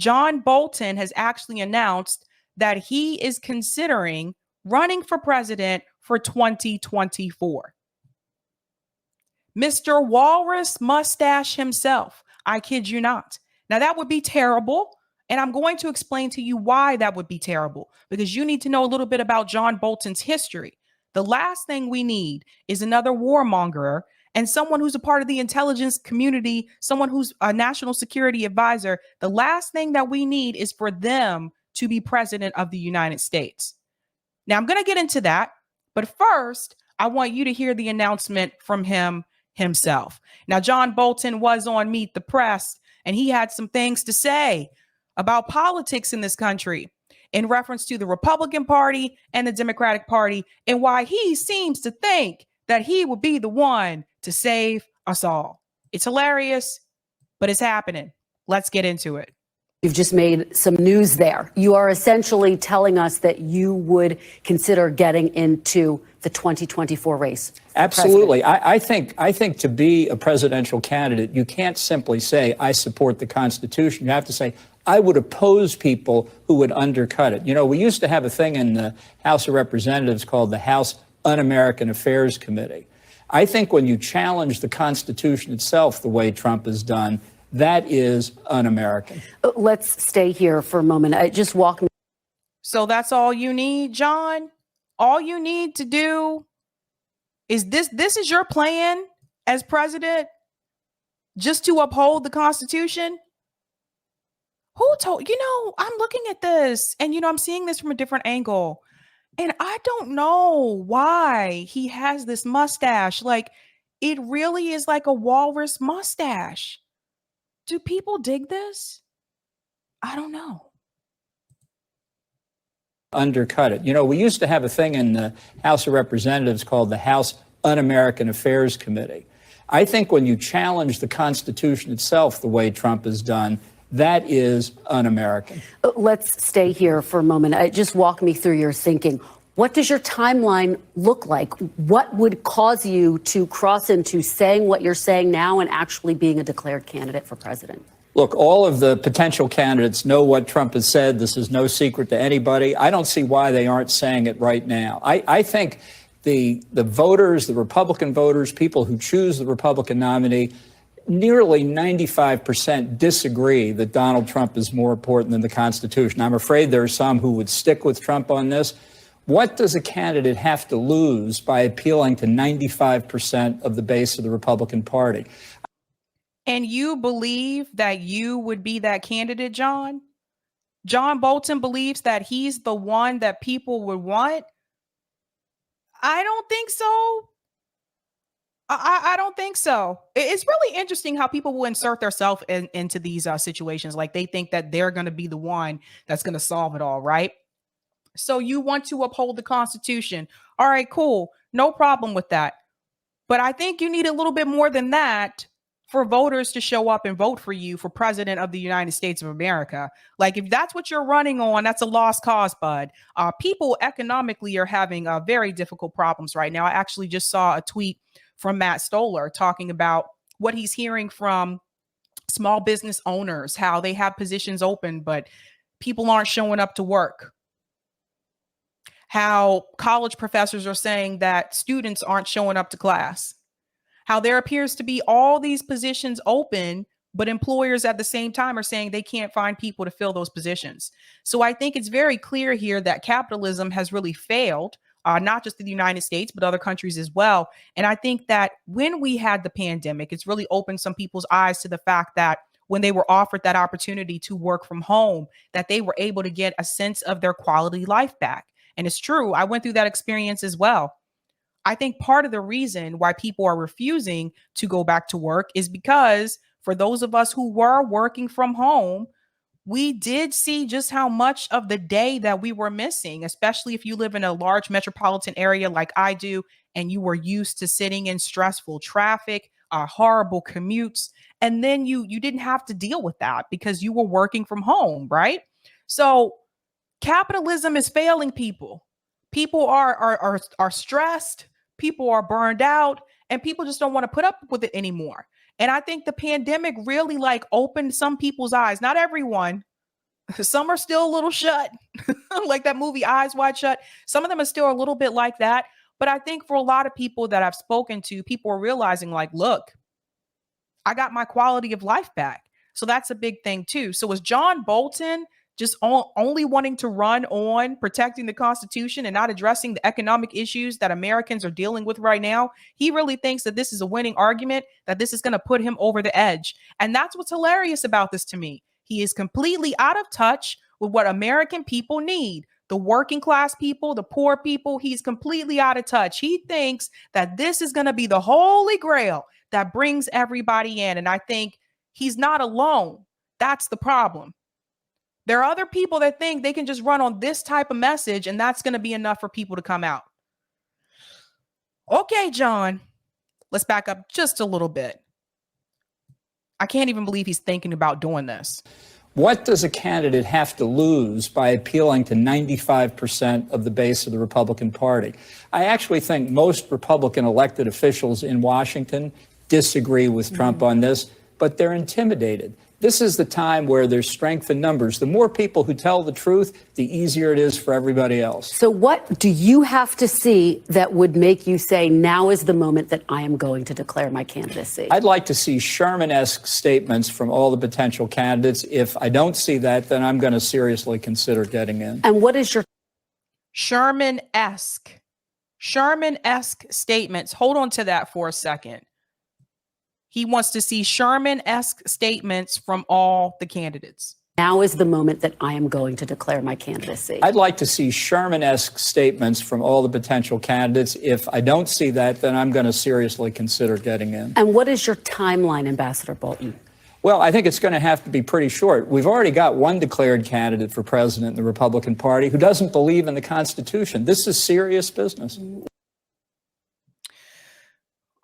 John Bolton has actually announced that he is considering running for president for 2024. Mr. Walrus Mustache himself. I kid you not. Now, that would be terrible. And I'm going to explain to you why that would be terrible, because you need to know a little bit about John Bolton's history. The last thing we need is another warmonger and someone who's a part of the intelligence community, someone who's a national security advisor. The last thing that we need is for them to be president of the United States. Now, I'm going to get into that. But first, I want you to hear the announcement from him himself. Now, John Bolton was on Meet the Press, and he had some things to say about politics in this country in reference to the Republican Party and the Democratic Party, and why he seems to think that he would be the one to save us all. It's hilarious, but it's happening. Let's get into it. You've just made some news there. You are essentially telling us that you would consider getting into the 2024 race. Absolutely. I think to be a presidential candidate, you can't simply say, I support the Constitution. You have to say, I would oppose people who would undercut it. You know, we used to have a thing in the House of Representatives called the House Un-American Affairs Committee. I think when you challenge the Constitution itself the way Trump has done, that is un-American. Let's stay here for a moment. Just walk me. So that's all you need, John? All you need to do is this is your plan as president, just to uphold the Constitution? Who told, I'm looking at this and, I'm seeing this from a different angle. And I don't know why he has this mustache. Like, it really is like a walrus mustache. Do people dig this? I don't know. Undercut it. You know, we used to have a thing in the House of Representatives called the House Un-American Affairs Committee. I think when you challenge the Constitution itself the way Trump has done, that is un-American. Let's stay here for a moment. Just walk me through your thinking. What does your timeline look like? What would cause you to cross into saying what you're saying now and actually being a declared candidate for president? Look, all of the potential candidates know what Trump has said. This is no secret to anybody. I don't see why they aren't saying it right now. I think the voters, the Republican voters, people who choose the Republican nominee, nearly 95% disagree that Donald Trump is more important than the Constitution. I'm afraid there are some who would stick with Trump on this. What does a candidate have to lose by appealing to 95% of the base of the Republican Party? And you believe that you would be that candidate, John? John Bolton believes that he's the one that people would want? I don't think so. I don't think so. It's really interesting how people will insert themselves into these situations. Like, they think that they're going to be the one that's going to solve it all, right? So you want to uphold the Constitution. All right, cool. No problem with that. But I think you need a little bit more than that for voters to show up and vote for you for president of the United States of America. Like, if that's what you're running on, that's a lost cause, bud. People economically are having very difficult problems right now. I actually just saw a tweet from Matt Stoller talking about what he's hearing from small business owners, how they have positions open, but people aren't showing up to work. How college professors are saying that students aren't showing up to class. How there appears to be all these positions open, but employers at the same time are saying they can't find people to fill those positions. So I think it's very clear here that capitalism has really failed, not just in the United States, but other countries as well. And I think that when we had the pandemic, it's really opened some people's eyes to the fact that when they were offered that opportunity to work from home, that they were able to get a sense of their quality life back. And it's true. I went through that experience as well. I think part of the reason why people are refusing to go back to work is because for those of us who were working from home, we did see just how much of the day that we were missing, especially if you live in a large metropolitan area like I do, and you were used to sitting in stressful traffic, horrible commutes, and then you didn't have to deal with that because you were working from home, right? So capitalism is failing people. People are stressed. People are burned out, and people just don't want to put up with it anymore. And I think the pandemic really opened some people's eyes, not everyone, Some are still a little shut, like that movie Eyes Wide Shut. Some of them are still a little bit like that. But I think for a lot of people that I've spoken to, people are realizing like, look, I got my quality of life back. So that's a big thing too. So is John Bolton just only wanting to run on protecting the Constitution and not addressing the economic issues that Americans are dealing with right now? He really thinks that this is a winning argument, that this is going to put him over the edge. And that's what's hilarious about this to me. He is completely out of touch with what American people need. The working class people, the poor people, he's completely out of touch. He thinks that this is going to be the holy grail that brings everybody in. And I think he's not alone. That's the problem. There are other people that think they can just run on this type of message and that's going to be enough for people to come out. Okay, John, let's back up just a little bit. I can't even believe he's thinking about doing this. What does a candidate have to lose by appealing to 95% of the base of the Republican Party? I actually think most Republican elected officials in Washington disagree with Trump on this, but they're intimidated. This is the time where there's strength in numbers. The more people who tell the truth, the easier it is for everybody else. So what do you have to see that would make you say, now is the moment that I am going to declare my candidacy? I'd like to see Sherman-esque statements from all the potential candidates. If I don't see that, then I'm going to seriously consider getting in. And what is your Sherman-esque statements? Hold on to that for a second. He wants to see Sherman-esque statements from all the candidates. Now is the moment that I am going to declare my candidacy. I'd like to see Sherman-esque statements from all the potential candidates. If I don't see that, then I'm going to seriously consider getting in. And what is your timeline, Ambassador Bolton? Well, I think it's going to have to be pretty short. We've already got one declared candidate for president in the Republican Party who doesn't believe in the Constitution. This is serious business.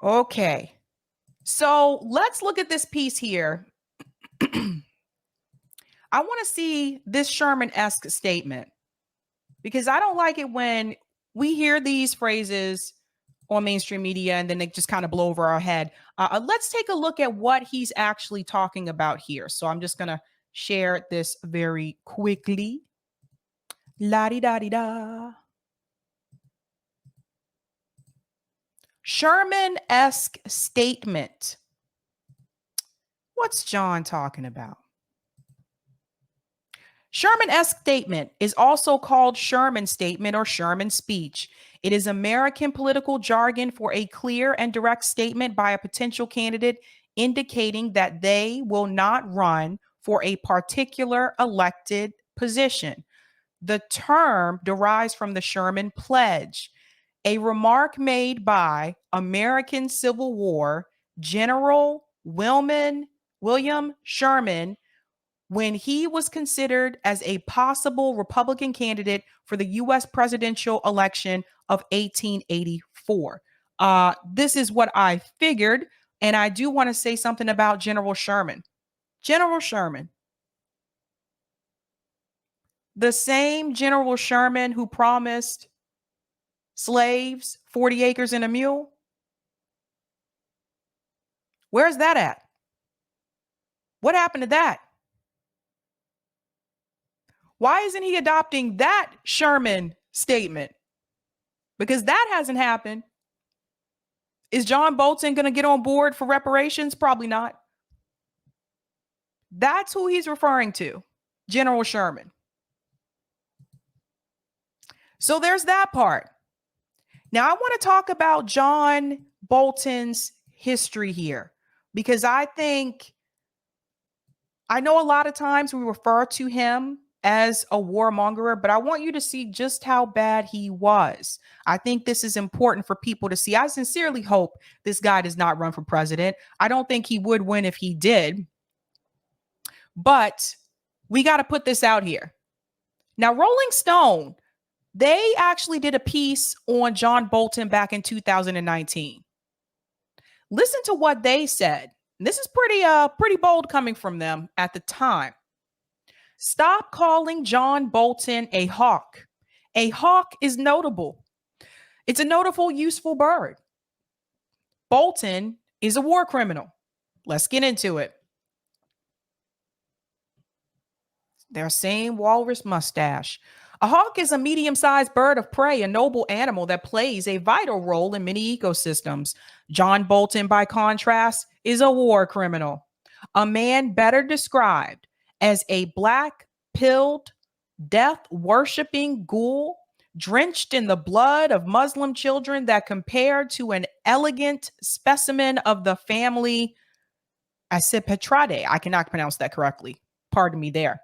Okay. So let's look at this piece here. I want to see this Sherman-esque statement because I don't like it when we hear these phrases on mainstream media and then they just kind of blow over our head. Let's take a look at what he's actually talking about here. So I'm just going to share this very quickly. La-di-da-di-da. Sherman-esque statement. What's John talking about? Sherman-esque statement is also called Sherman statement or Sherman speech. It is American political jargon for a clear and direct statement by a potential candidate indicating that they will not run for a particular elected position. The term derives from the Sherman Pledge, a remark made by American Civil War General William Sherman when he was considered as a possible Republican candidate for the U.S. presidential election of 1884. This is what I figured, and I do want to say something about General Sherman. General Sherman. The same General Sherman who promised slaves 40 acres and a mule. Where's that at? What happened to that? Why isn't he adopting that Sherman statement? Because that hasn't happened. Is John Bolton going to get on board for reparations? Probably not. That's who he's referring to, General Sherman. So there's that part. Now, I want to talk about John Bolton's history here, because I know a lot of times we refer to him as a warmonger, but I want you to see just how bad he was. I think this is important for people to see. I sincerely hope this guy does not run for president. I don't think he would win if he did, but we got to put this out here. Now, Rolling Stone, they actually did a piece on John Bolton back in 2019. Listen to what they said. This is pretty bold coming from them at the time. Stop calling John Bolton a hawk. A hawk is notable. It's a notable, useful bird. Bolton is a war criminal. Let's get into it. Their same walrus mustache. A hawk is a medium-sized bird of prey, a noble animal that plays a vital role in many ecosystems. John Bolton, by contrast, is a war criminal, a man better described as a black-pilled, death-worshipping ghoul drenched in the blood of Muslim children that compared to an elegant specimen of the family Accipitridae. I cannot pronounce that correctly. Pardon me there.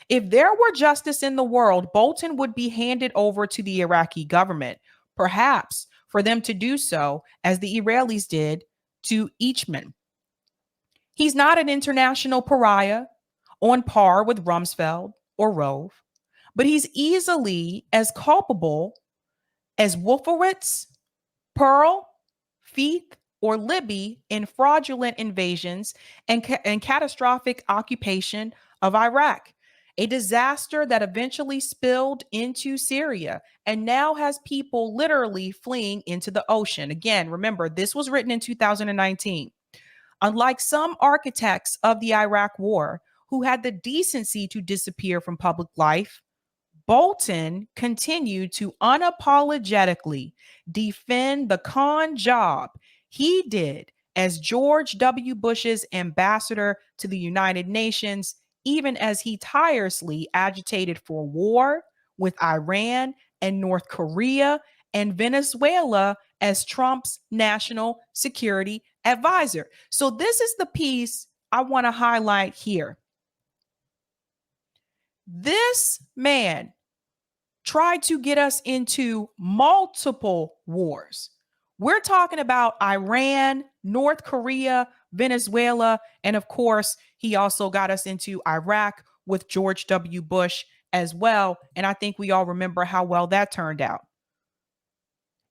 If there were justice in the world, Bolton would be handed over to the Iraqi government, perhaps for them to do so as the Israelis did to Eichmann. He's not an international pariah on par with Rumsfeld or Rove, but he's easily as culpable as Wolfowitz, Pearl, Feith, or Libby in fraudulent invasions and catastrophic occupation of Iraq, a disaster that eventually spilled into Syria and now has people literally fleeing into the ocean. Again, remember, this was written in 2019. Unlike some architects of the Iraq War who had the decency to disappear from public life, Bolton continued to unapologetically defend the con job he did as George W. Bush's ambassador to the United Nations, even as he tirelessly agitated for war with Iran and North Korea and Venezuela as Trump's national security advisor. So this is the piece I want to highlight here. This man tried to get us into multiple wars. We're talking about Iran, North Korea, Venezuela, and of course, he also got us into Iraq with George W. Bush as well. And I think we all remember how well that turned out.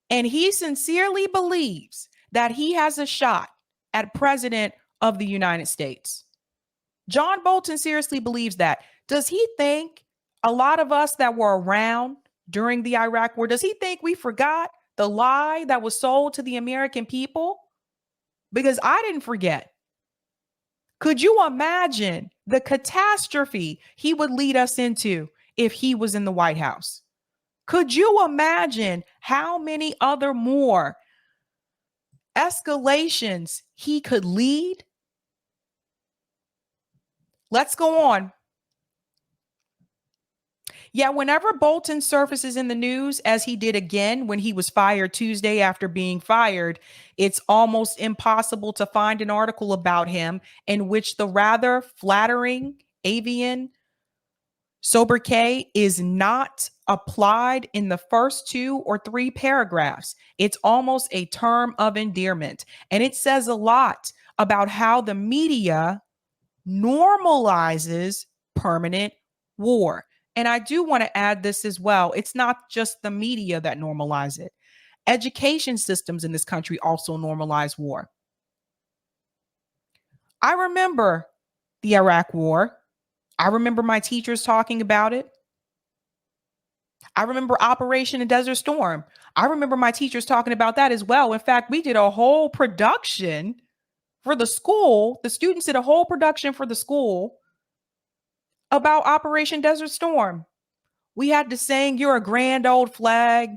And he sincerely believes that he has a shot at president of the United States. John Bolton seriously believes that. Does he think a lot of us that were around during the Iraq War, does he think we forgot the lie that was sold to the American people? Because I didn't forget. Could you imagine the catastrophe he would lead us into if he was in the White House? Could you imagine how many other more escalations he could lead? Let's go on. Yeah, whenever Bolton surfaces in the news, as he did again when he was fired Tuesday after being fired, it's almost impossible to find an article about him in which the rather flattering avian sobriquet is not applied in the first 2 or 3 paragraphs. It's almost a term of endearment. And it says a lot about how the media normalizes permanent war. And I do want to add this as well. It's not just the media that normalize it. Education systems in this country also normalize war. I remember the Iraq War. I remember my teachers talking about it. I remember Operation Desert Storm. I remember my teachers talking about that as well. In fact, we did a whole production for the school. The students did a whole production for the school about Operation Desert Storm. We had to sing "You're a Grand Old Flag."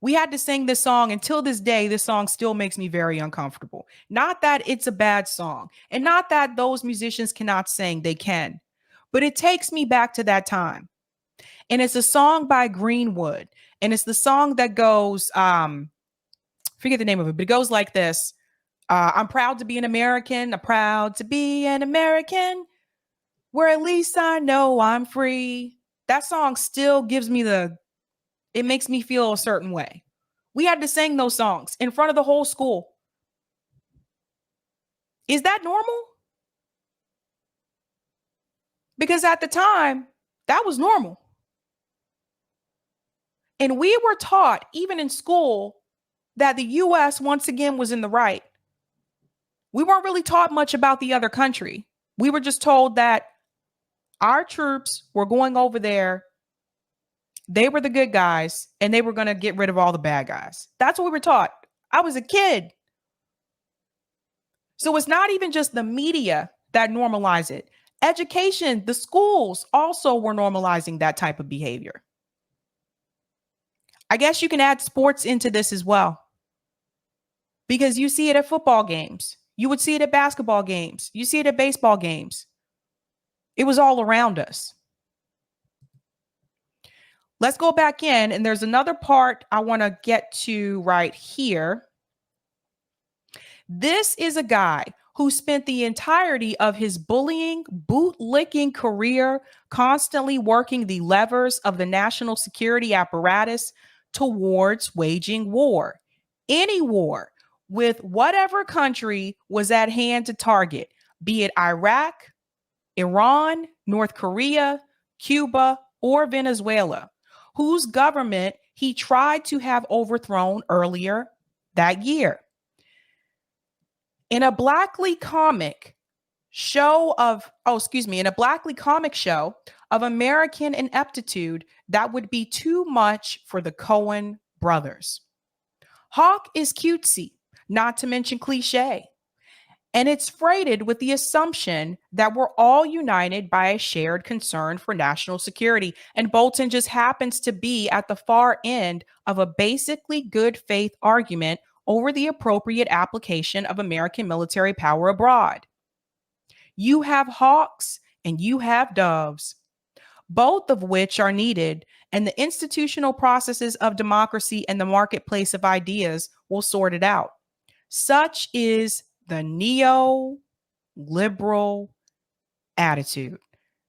We had to sing this song. Until this day, this song still makes me very uncomfortable. Not that it's a bad song, and not that those musicians cannot sing. They can. But it takes me back to that time. And it's a song by Greenwood. And it's the song that goes, forget the name of it, but it goes like this. I'm proud to be an American. I'm proud to be an American, where at least I know I'm free. That song still gives me it makes me feel a certain way. We had to sing those songs in front of the whole school. Is that normal? Because at the time, that was normal. And we were taught, even in school, that the US once again was in the right. We weren't really taught much about the other country. We were just told that our troops were going over there. They were the good guys, and they were going to get rid of all the bad guys. That's what we were taught. I was a kid. So it's not even just the media that normalize it. Education, the schools also were normalizing that type of behavior. I guess you can add sports into this as well, because you see it at football games. You would see it at basketball games. You see it at baseball games. It was all around us. Let's go back in, and there's another part I want to get to right here. This is a guy who spent the entirety of his bullying, bootlicking career constantly working the levers of the national security apparatus towards waging war. Any war with whatever country was at hand to target, be it Iraq, Iran, North Korea, Cuba, or Venezuela, whose government he tried to have overthrown earlier that year. In a Blackley comic show of American ineptitude that would be too much for the Coen brothers. Hawk is cutesy, not to mention cliche, and it's freighted with the assumption that we're all united by a shared concern for national security, and Bolton just happens to be at the far end of a basically good faith argument over the appropriate application of American military power abroad. You have hawks and you have doves, both of which are needed, and the institutional processes of democracy and the marketplace of ideas will sort it out. Such is the neoliberal attitude.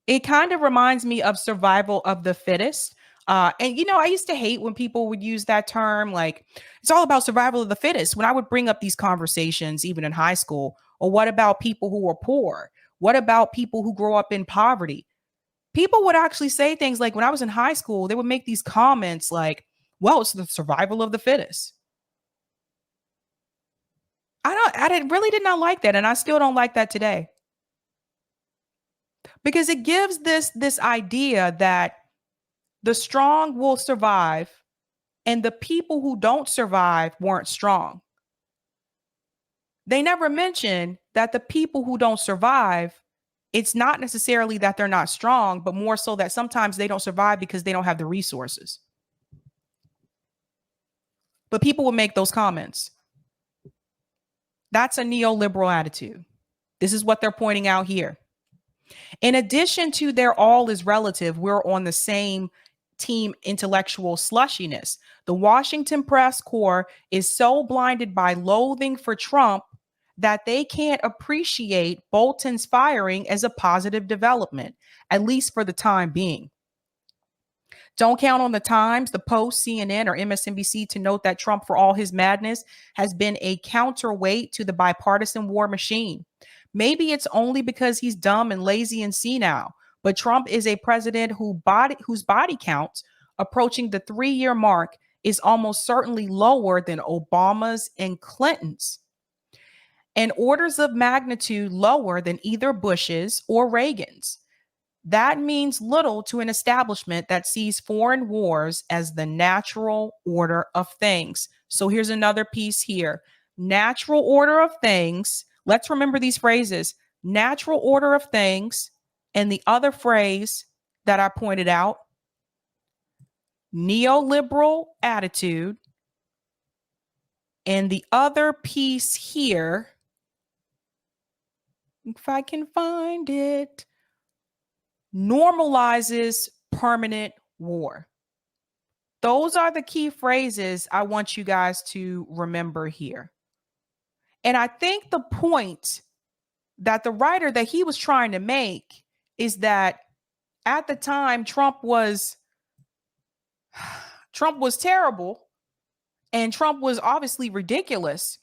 It kind of reminds me of survival of the fittest. And, you know, I used to hate when people would use that term, like it's all about survival of the fittest. When I would bring up these conversations, even in high school, or what about people who are poor? What about people who grow up in poverty? People would actually say things like, when I was in high school, they would make these comments like, well, it's the survival of the fittest. Really did not like that. And I still don't like that today. Because it gives this idea that the strong will survive and the people who don't survive weren't strong. They never mention that the people who don't survive, it's not necessarily that they're not strong, but more so that sometimes they don't survive because they don't have the resources. But people will make those comments. That's a neoliberal attitude. This is what they're pointing out here. In addition to their all is relative, we're on the same team intellectual slushiness. The Washington press corps is so blinded by loathing for Trump that they can't appreciate Bolton's firing as a positive development, at least for the time being. Don't count on the Times, the Post, CNN, or MSNBC to note that Trump, for all his madness, has been a counterweight to the bipartisan war machine. Maybe it's only because he's dumb and lazy and senile, but Trump is a president whose body count approaching the 3-year mark is almost certainly lower than Obama's and Clinton's, and orders of magnitude lower than either Bush's or Reagan's. That means little to an establishment that sees foreign wars as the natural order of things. So here's another piece here. Natural order of things. Let's remember these phrases. Natural order of things. And the other phrase that I pointed out, neoliberal attitude. And the other piece here, if I can find it, normalizes permanent war. Those are the key phrases I want you guys to remember here. And I think the point that the writer that he was trying to make is that at the time Trump was terrible and Trump was obviously ridiculous.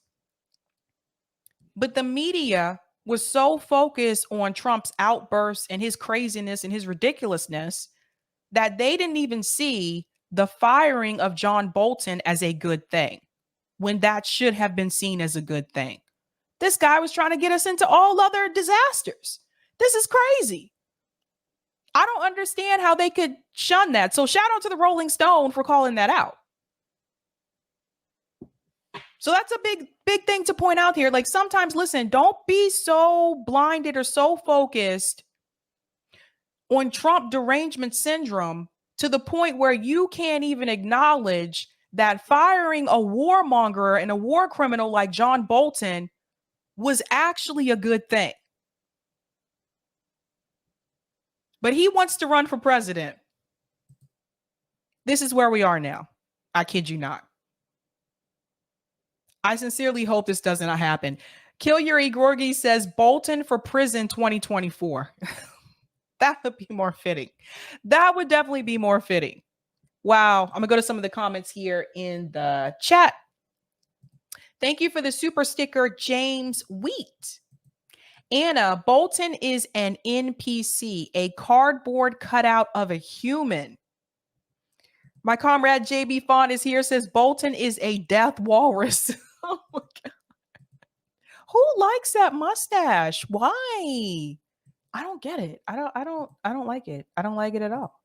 But the media was so focused on Trump's outbursts and his craziness and his ridiculousness that they didn't even see the firing of John Bolton as a good thing, when that should have been seen as a good thing. This guy was trying to get us into all other disasters. This is crazy. I don't understand how they could shun that. So shout out to the Rolling Stone for calling that out. So that's a big thing to point out here. Like sometimes, listen, don't be so blinded or so focused on Trump derangement syndrome to the point where you can't even acknowledge that firing a warmonger and a war criminal like John Bolton was actually a good thing. But he wants to run for president. This is where we are now. I kid you not. I sincerely hope this doesn't happen. Kill Yuri Gorgi says Bolton for prison 2024. That would be more fitting. That would definitely be more fitting. Wow. I'm going to go to some of the comments here in the chat. Thank you for the super sticker, James Wheat. Anna, Bolton is an NPC, a cardboard cutout of a human. My comrade JB Font is here, says Bolton is a death walrus. Oh my God. Who likes that mustache? Why? I don't get it. I don't like it. I don't like it at all.